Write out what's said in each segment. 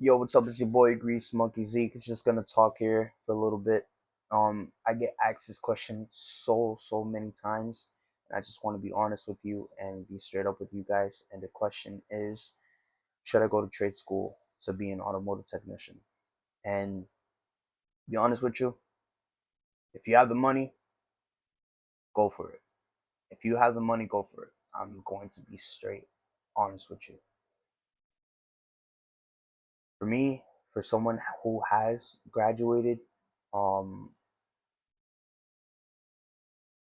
Yo, what's up? It's your boy Grease Monkey Zeke. Just gonna talk here for a little bit. I get asked this question so many times, and I just want to be honest with you and be straight up with you guys. And the question is, should I go to trade school to be an automotive technician? And be honest with you, if you have the money, go for it. If you have the money, go for it. I'm going to be straight honest with you. For me, for someone who has graduated, um,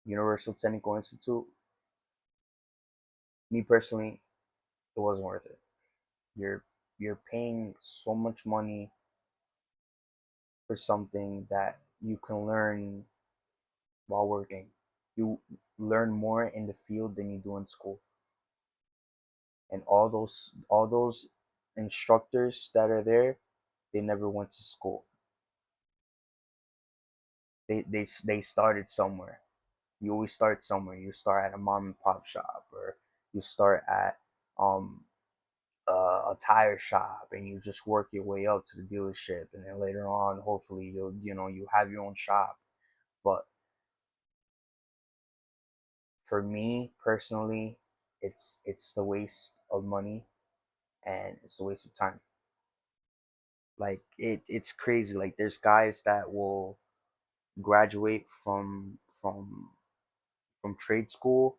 Universal Technical Institute, me personally, it wasn't worth it. You're you're paying so much money for something that you can learn while working. You learn more in the field than you do in school. And all those instructors that are there, they never went to school. They started somewhere. You always start somewhere. You start at a mom and pop shop, or you start at um a tire shop, and you just work your way up to the dealership, and then later on hopefully you have your own shop. But for me personally, it's the waste of money, and it's a waste of time. Like it's crazy. Like there's guys that will graduate from trade school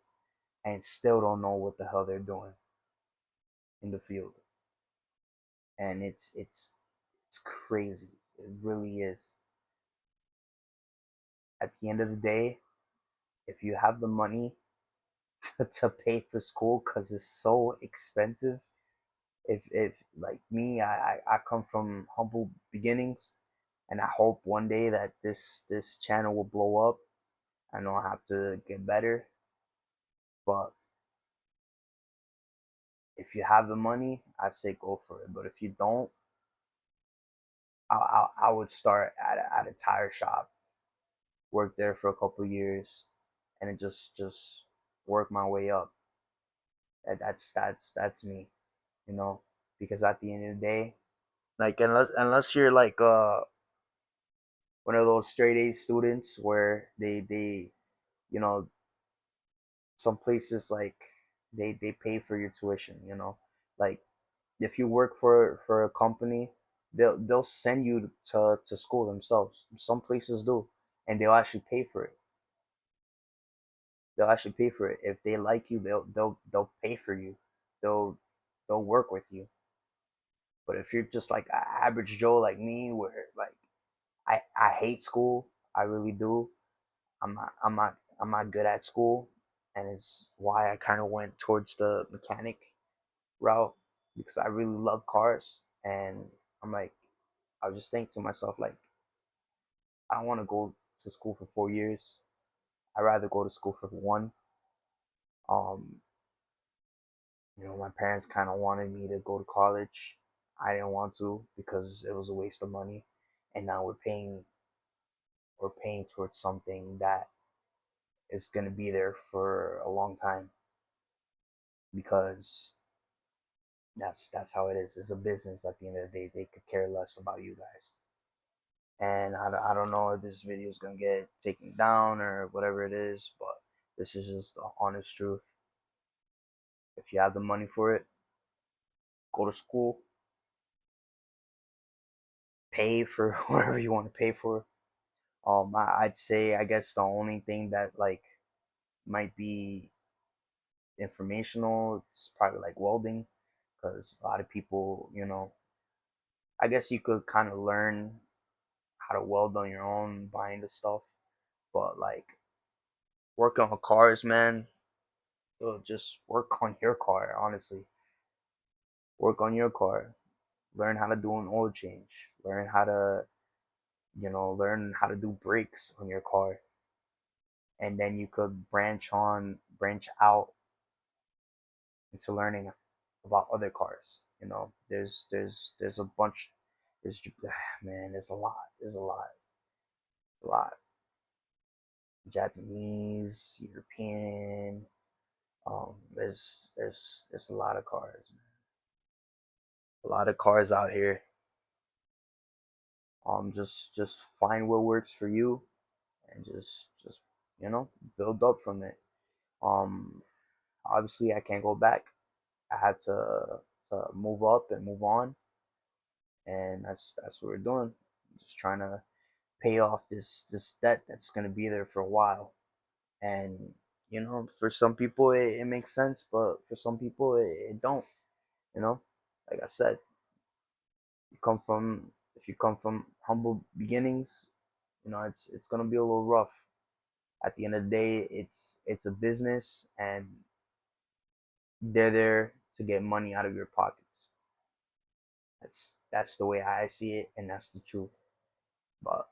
and still don't know what the hell they're doing in the field. And it's crazy. It really is. At the end of the day, if you have the money to pay for school, because it's so expensive. If like me, I come from humble beginnings, and I hope one day that this channel will blow up. I know I have to get better, but if you have the money, I say go for it. But if you don't, I would start at a tire shop, work there for a couple of years, and then just work my way up. That's me, you know. Because at the end of the day, like unless you're like one of those straight A students where they you know some places like they pay for your tuition, like if you work for a company, they'll send you to school themselves. Some places do, and they'll actually pay for it. If they like you, they'll pay for you. They'll they'll work with you. But if you're just like an average Joe like me, where like I hate school, I really do. I'm not good at school, and it's why I kind of went towards the mechanic route, because I really love cars. And I'm like, I was just thinking to myself, like, I don't want to go to school for 4 years. I'd rather go to school for one. Um, my parents kind of wanted me to go to college. I didn't want to because it was a waste of money, and now we're paying towards something that is going to be there for a long time, because that's how it is. It's a business. At the end of the day, they could care less about you guys. And I don't know if this video is gonna get taken down or whatever it is, but this is just the honest truth. If you have the money for it, go to school, pay for whatever you want to pay for. I'd say, I guess the only thing that like might be informational, it's probably like welding, because a lot of people, I guess you could kind of learn how to weld on your own buying the stuff. But like working on cars, man, just work on your car. Honestly, work on your car. Learn how to do an oil change. Learn how to do brakes on your car, and then you could branch out into learning about other cars. There's a bunch. There's Man, there's a lot. A lot. Japanese, European. There's a lot of cars, man. A lot of cars out here. Just find what works for you, and just you know build up from it. Um, Obviously I can't go back. I had to move up and move on, and that's what we're doing. Just trying to pay off this debt that's gonna be there for a while. And for some people it makes sense, but for some people it don't. You know, like I said, you come from if you come from humble beginnings, it's gonna be a little rough. At the end of the day, it's a business, and they're there to get money out of your pockets. That's the way I see it, and that's the truth. But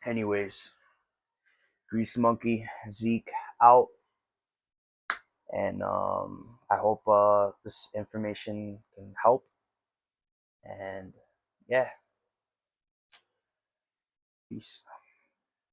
anyways, Grease Monkey Zeke out, and I hope this information can help. And yeah, peace.